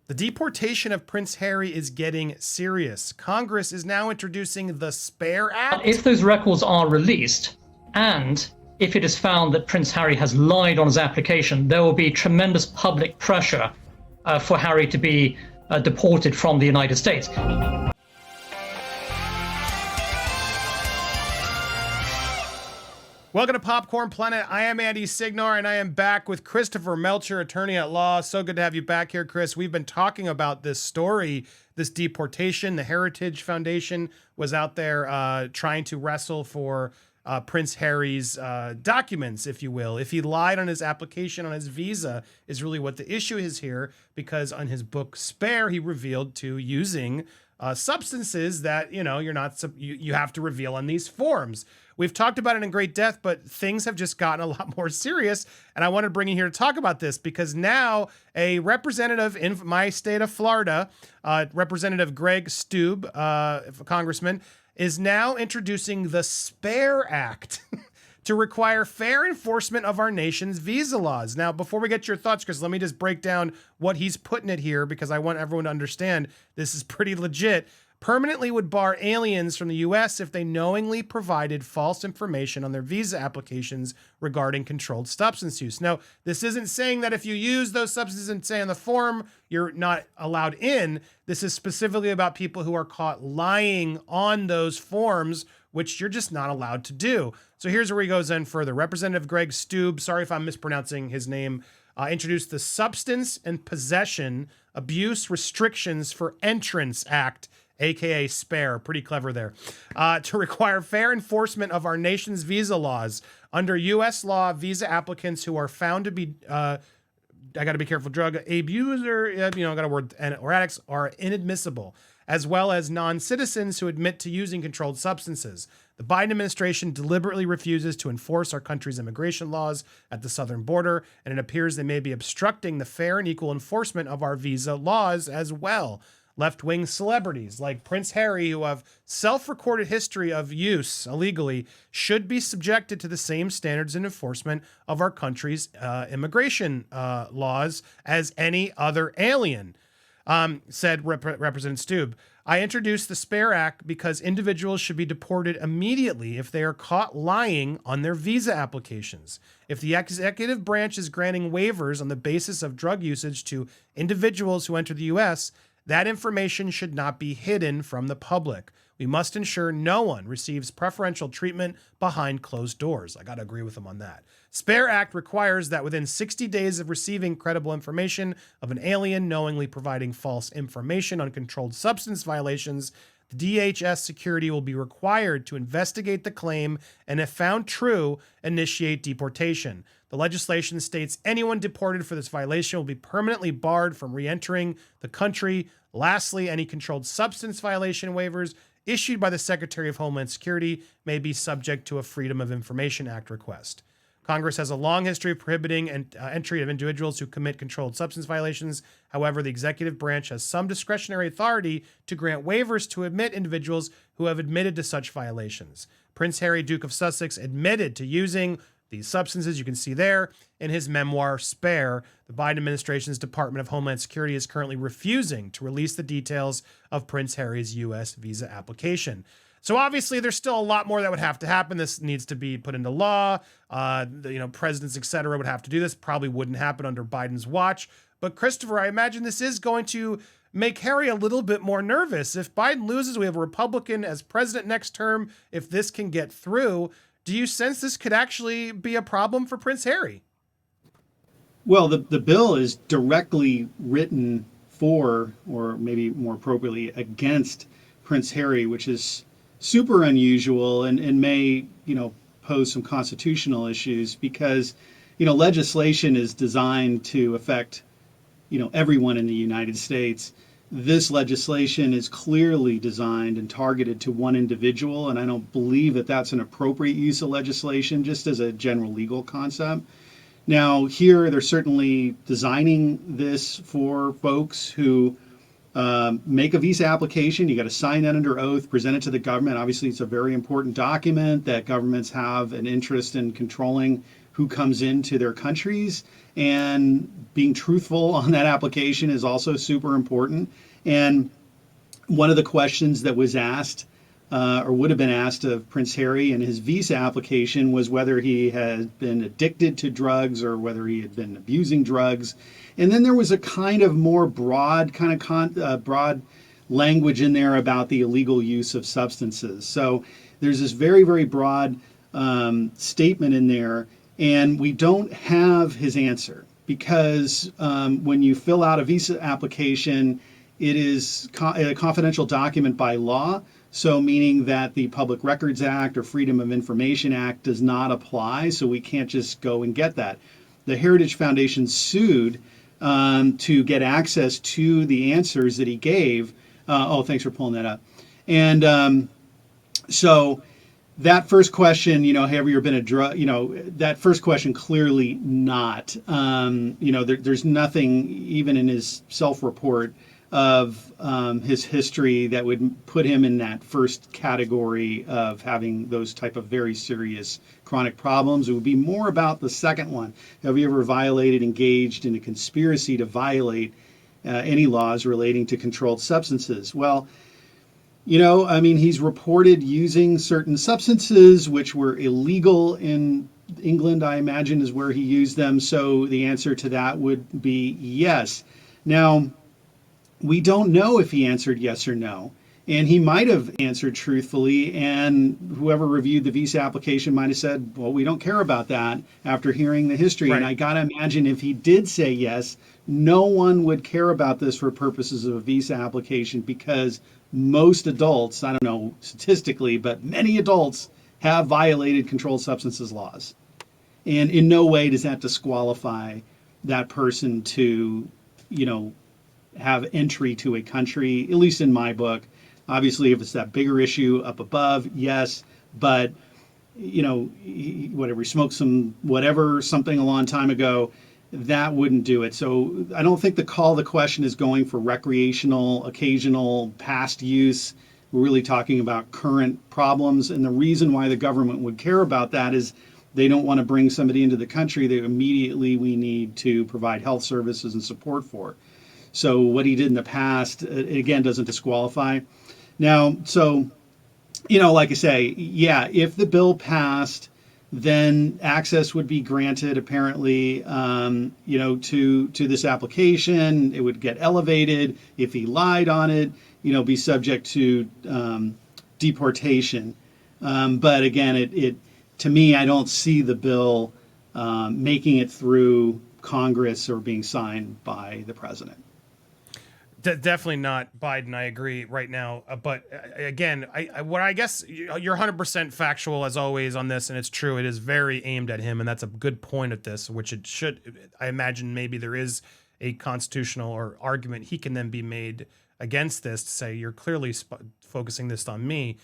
The deportation of Prince Harry is getting serious. Congress is now introducing the SPARE Act. If those records are released, and if it is found that Prince Harry has lied on his application, there will be tremendous public pressure for Harry to be deported from the United States. Welcome to Popcorn Planet. I am Andy Signar, and I am back with Christopher Melcher, attorney at law. So good to have you back here, Chris. We've been talking about this story, this deportation. The Heritage Foundation was out there trying to wrestle for Prince Harry's documents, if you will. If he lied on his application on his visa is really what the issue is here, because on his book Spare, he revealed to using substances that, you have to reveal on these forms. We've talked about it in great depth, but things have just gotten a lot more serious. And I wanted to bring you here to talk about this because now a representative in my state of Florida, Representative Greg Steube, congressman, is now introducing the SPARE Act to require fair enforcement of our nation's visa laws. Now, before we get your thoughts, Chris, let me just break down what he's putting it here because I want everyone to understand this is pretty legit. Permanently would bar aliens from the U.S. if they knowingly provided false information on their visa applications regarding controlled substance use. Now, this isn't saying that if you use those substances and say on the form, you're not allowed in. This is specifically about people who are caught lying on those forms, which you're just not allowed to do. So here's where he goes in further. Representative Greg Steube, sorry if I'm mispronouncing his name, introduced the Substance and Possession Abuse Restrictions for Entrance Act, aka SPARE, pretty clever there, to require fair enforcement of our nation's visa laws. Under U.S. law, visa applicants who are found to be, I got to be careful, drug abuser, got a word, or addicts are inadmissible, as well as non-citizens who admit to using controlled substances. The Biden administration deliberately refuses to enforce our country's immigration laws at the southern border, and it appears they may be obstructing the fair and equal enforcement of our visa laws as well. Left-wing celebrities like Prince Harry, who have self-recorded history of use illegally, should be subjected to the same standards and enforcement of our country's immigration laws as any other alien, said Representative Steube. I introduced the SPARE Act because individuals should be deported immediately if they are caught lying on their visa applications. If the executive branch is granting waivers on the basis of drug usage to individuals who enter the U.S., that information should not be hidden from the public. We must ensure no one receives preferential treatment behind closed doors. I got to agree with him on that. SPARE Act requires that within 60 days of receiving credible information of an alien knowingly providing false information on controlled substance violations, the DHS security will be required to investigate the claim and, if found true, initiate deportation. The legislation states anyone deported for this violation will be permanently barred from re-entering the country. Lastly, any controlled substance violation waivers issued by the Secretary of Homeland Security may be subject to a Freedom of Information Act request. Congress has a long history of prohibiting entry of individuals who commit controlled substance violations. However, the executive branch has some discretionary authority to grant waivers to admit individuals who have admitted to such violations. Prince Harry, Duke of Sussex, admitted to using these substances, you can see there, in his memoir, Spare. The Biden administration's Department of Homeland Security is currently refusing to release the details of Prince Harry's U.S. visa application. So obviously, there's still a lot more that would have to happen. This needs to be put into law. Presidents, et cetera, would have to do this. Probably wouldn't happen under Biden's watch. But Christopher, I imagine this is going to make Harry a little bit more nervous. If Biden loses, we have a Republican as president next term. If this can get through, do you sense this could actually be a problem for Prince Harry? Well, the bill is directly written for, or maybe more appropriately, against Prince Harry, which is super unusual and may, pose some constitutional issues because, legislation is designed to affect, everyone in the United States. This legislation is clearly designed and targeted to one individual, and I don't believe that that's an appropriate use of legislation, just as a general legal concept. Now, here they're certainly designing this for folks who make a visa application. You got to sign that under oath, present it to the government. Obviously, it's a very important document that governments have an interest in controlling who comes into their countries, and being truthful on that application is also super important. And one of the questions that was asked, or would have been asked of Prince Harry in his visa application, was whether he had been addicted to drugs or whether he had been abusing drugs. And then there was a kind of more broad, broad language in there about the illegal use of substances. So there's this very, very broad statement in there, and we don't have his answer because when you fill out a visa application, it is a confidential document by law. So meaning that the Public Records Act or Freedom of Information Act does not apply. So we can't just go and get that. The Heritage Foundation sued to get access to the answers that he gave. Thanks for pulling that up. And so that first question, have you ever been a drug, that first question, clearly not. There's nothing even in his self-report of his history that would put him in that first category of having those type of very serious chronic problems. It would be more about the second one. Have you ever engaged in a conspiracy to violate any laws relating to controlled substances? Well, he's reported using certain substances which were illegal in England, I imagine, is where he used them. So the answer to that would be yes. Now, we don't know if he answered yes or no. And he might have answered truthfully, and whoever reviewed the visa application might have said, well, we don't care about that after hearing the history. Right. And I got to imagine if he did say yes, no one would care about this for purposes of a visa application, because most adults, I don't know statistically, but many adults have violated controlled substances laws. And in no way does that disqualify that person to, have entry to a country, at least in my book. Obviously, if it's that bigger issue up above, yes, but he smoked something a long time ago, that wouldn't do it. So I don't think the question is going for recreational, occasional, past use. We're really talking about current problems, and the reason why the government would care about that is they don't want to bring somebody into the country that immediately we need to provide health services and support for. So what he did in the past, again, doesn't disqualify. Now, so, like I say, yeah, if the bill passed, then access would be granted, apparently, to this application. It would get elevated. If he lied on it, be subject to deportation. But again, it to me, I don't see the bill making it through Congress or being signed by the president. Definitely not Biden. I agree right now. But again, I guess you're 100% factual as always on this, and it's true. It is very aimed at him, and that's a good point at this, which it should. I imagine maybe there is a constitutional or argument he can then be made against this to say you're clearly focusing this on me.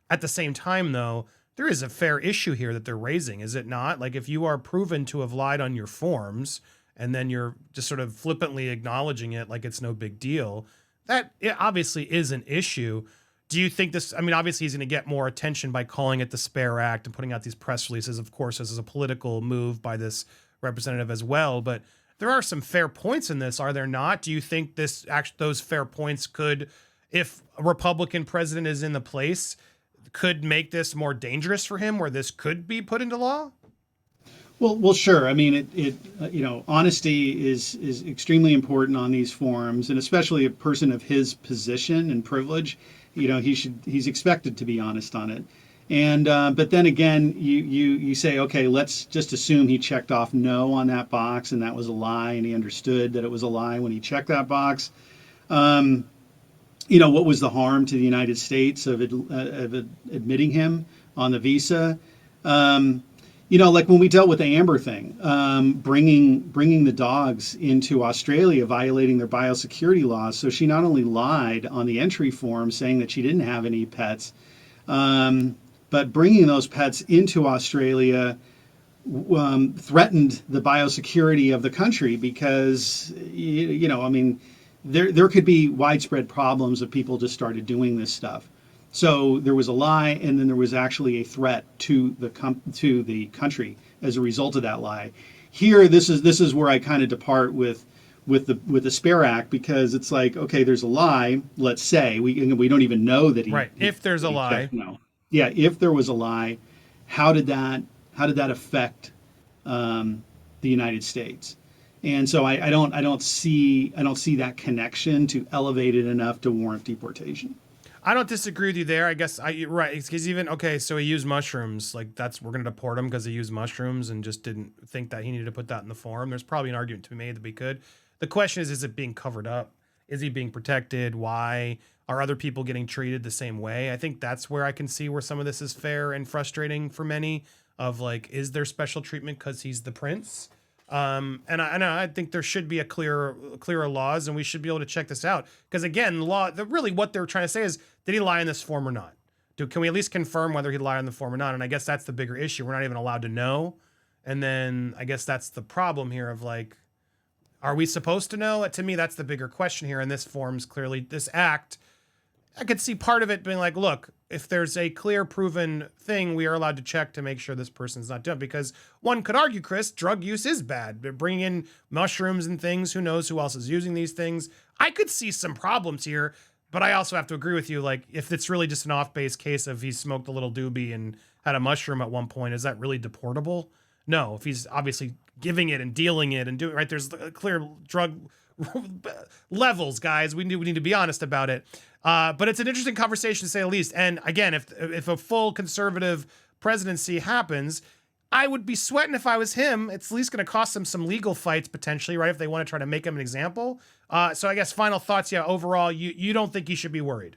At the same time, though, there is a fair issue here that they're raising, is it not? Like if you are proven to have lied on your forms, and then you're just sort of flippantly acknowledging it like it's no big deal, that it obviously is an issue. Do you think this, obviously he's going to get more attention by calling it the Spare Act and putting out these press releases. Of course, this is a political move by this representative as well, but there are some fair points in this, are there not? Do you think those fair points could, if a Republican president is in the place, could make this more dangerous for him, where this could be put into law? Well, sure. Honesty is extremely important on these forums, and especially a person of his position and privilege. He's expected to be honest on it. And but then again, you say, okay, let's just assume he checked off no on that box, and that was a lie, and he understood that it was a lie when he checked that box. What was the harm to the United States of admitting him on the visa? Like when we dealt with the Amber thing, bringing the dogs into Australia, violating their biosecurity laws. So she not only lied on the entry form saying that she didn't have any pets, but bringing those pets into Australia threatened the biosecurity of the country, because, there could be widespread problems if people just started doing this stuff. So there was a lie, and then there was actually a threat to the country as a result of that lie. Here, this is where I kind of depart with the Spare Act, because it's like, okay, there's a lie. Let's say we don't even know that he Right. If there's a lie. No. Yeah. If there was a lie, how did that affect the United States? And so I don't see that connection to elevate it enough to warrant deportation. I don't disagree with you there. I guess you're right. Because even, okay, so he used mushrooms. Like, we're going to deport him because he used mushrooms and just didn't think that he needed to put that in the form. There's probably an argument to be made that we could. The question is it being covered up? Is he being protected? Why? Are other people getting treated the same way? I think that's where I can see where some of this is fair and frustrating for many, of like, is there special treatment because he's the prince? And I think there should be clearer laws, and we should be able to check this out. Because again, really what they're trying to say is, did he lie in this form or not? Can we at least confirm whether he lied in the form or not? And I guess that's the bigger issue. We're not even allowed to know. And then I guess that's the problem here of like, are we supposed to know? To me, that's the bigger question here. And this forms clearly, this act, I could see part of it being like, look, if there's a clear proven thing, we are allowed to check to make sure this person's not doing it. Because one could argue, Chris, drug use is bad. Bringing in mushrooms and things, who knows who else is using these things. I could see some problems here, but I also have to agree with you. Like, if it's really just an off-base case of he smoked a little doobie and had a mushroom at one point, is that really deportable? No, if he's obviously giving it and dealing it and doing right, there's clear drug levels, guys. We need to be honest about it. But it's an interesting conversation, to say the least. And again, if a full conservative presidency happens, I would be sweating if I was him. It's at least going to cost them some legal fights potentially, right? If they want to try to make him an example. So I guess final thoughts. Yeah, overall, you don't think he should be worried?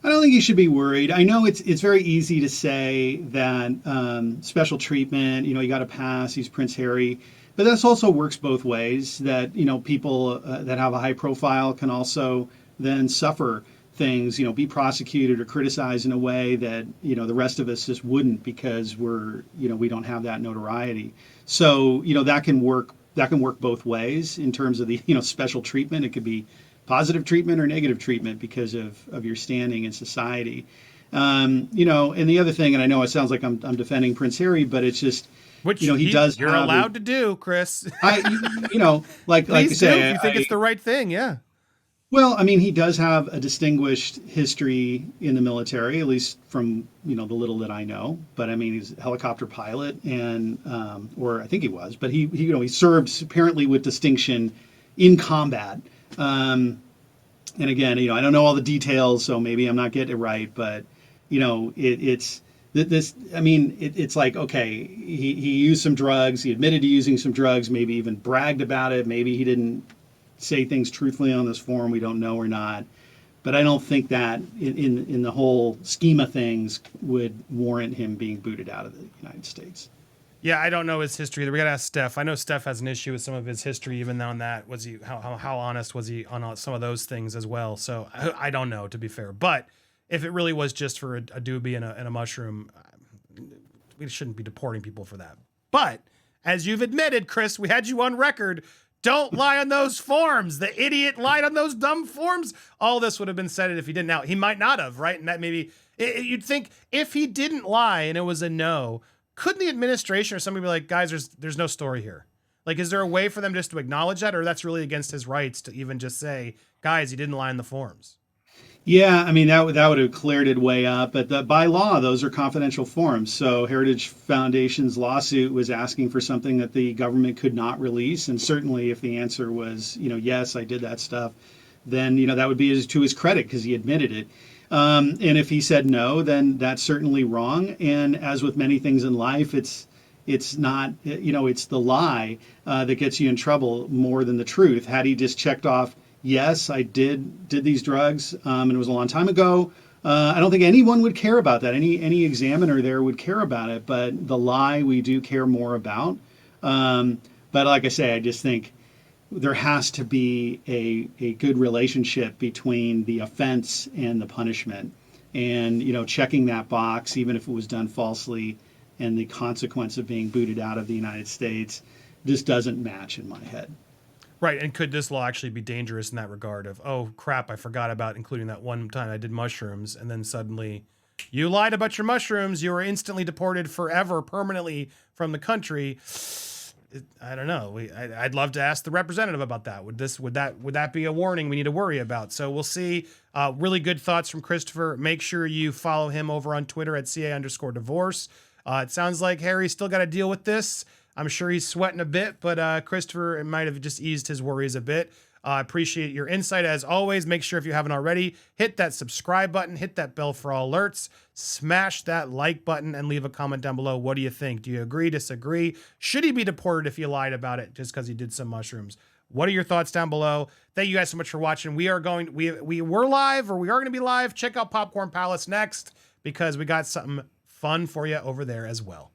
I don't think you should be worried. I know it's very easy to say that special treatment, you got to pass, he's Prince Harry, but this also works both ways, that, people that have a high profile can also then suffer things, be prosecuted or criticized in a way that, the rest of us just wouldn't, because we don't have that notoriety. So, that can work both ways in terms of the, special treatment. It could be positive treatment or negative treatment because of your standing in society. And the other thing, and I know it sounds like I'm defending Prince Harry, but it's just, which he does. You're allowed to do, Chris. like you say, you think it's the right thing, yeah. Well, I mean, he does have a distinguished history in the military, at least from the little that I know. But I mean, he's a helicopter pilot, and or I think he was, but he served apparently with distinction in combat. And again, I don't know all the details, so maybe I'm not getting it right, but it's this. I mean, it's like, okay, he used some drugs, he admitted to using some drugs, maybe even bragged about it, maybe he didn't say things truthfully on this form, we don't know or not. But I don't think that in the whole scheme of things would warrant him being booted out of the United States. Yeah, I don't know his history either. We got to ask Steph. I know Steph has an issue with some of his history, even on that. Was he how honest was he on some of those things as well? So I don't know, to be fair. But if it really was just for a doobie and a mushroom, we shouldn't be deporting people for that. But as you've admitted, Chris, we had you on record. Don't lie on those forms. The idiot lied on those dumb forms. All this would have been said if he didn't. Now, he might not have, right? And that maybe you'd think if he didn't lie and it was a no, couldn't the administration or somebody be like, guys, there's no story here? Like, is there a way for them just to acknowledge that, or that's really against his rights to even just say, guys, he didn't lie in the forms? Yeah, I mean, that would have cleared it way up. But by law, those are confidential forms. So Heritage Foundation's lawsuit was asking for something that the government could not release. And certainly if the answer was, yes, I did that stuff, then, that would be to his credit because he admitted it. And if he said no, then that's certainly wrong. And as with many things in life, it's not, it's the lie that gets you in trouble more than the truth. Had he just checked off, yes, I did these drugs, and it was a long time ago, I don't think anyone would care about that. Any examiner there would care about it, but the lie we do care more about. But like I say, I just think there has to be a good relationship between the offense and the punishment. And, checking that box, even if it was done falsely, and the consequence of being booted out of the United States just doesn't match in my head. Right, and could this law actually be dangerous in that regard of, oh, crap, I forgot about including that one time I did mushrooms, and then suddenly You lied about your mushrooms. You were instantly deported forever, permanently from the country. I don't know. I'd love to ask the representative about that. Would that be a warning we need to worry about? So we'll see. Really good thoughts from Christopher. Make sure you follow him over on Twitter at @CA_divorce. It sounds like Harry's still got to deal with this. I'm sure he's sweating a bit, but Christopher might have just eased his worries a bit. I appreciate your insight as always. Make sure if you haven't already, hit that subscribe button, hit that bell for all alerts, smash that like button, and leave a comment down below. What do you think? Do you agree, disagree? Should he be deported if you lied about it just because he did some mushrooms? What are your thoughts down below? Thank you guys so much for watching. We were live, or we are going to be live. Check out Popcorn Palace next because we got something fun for you over there as well.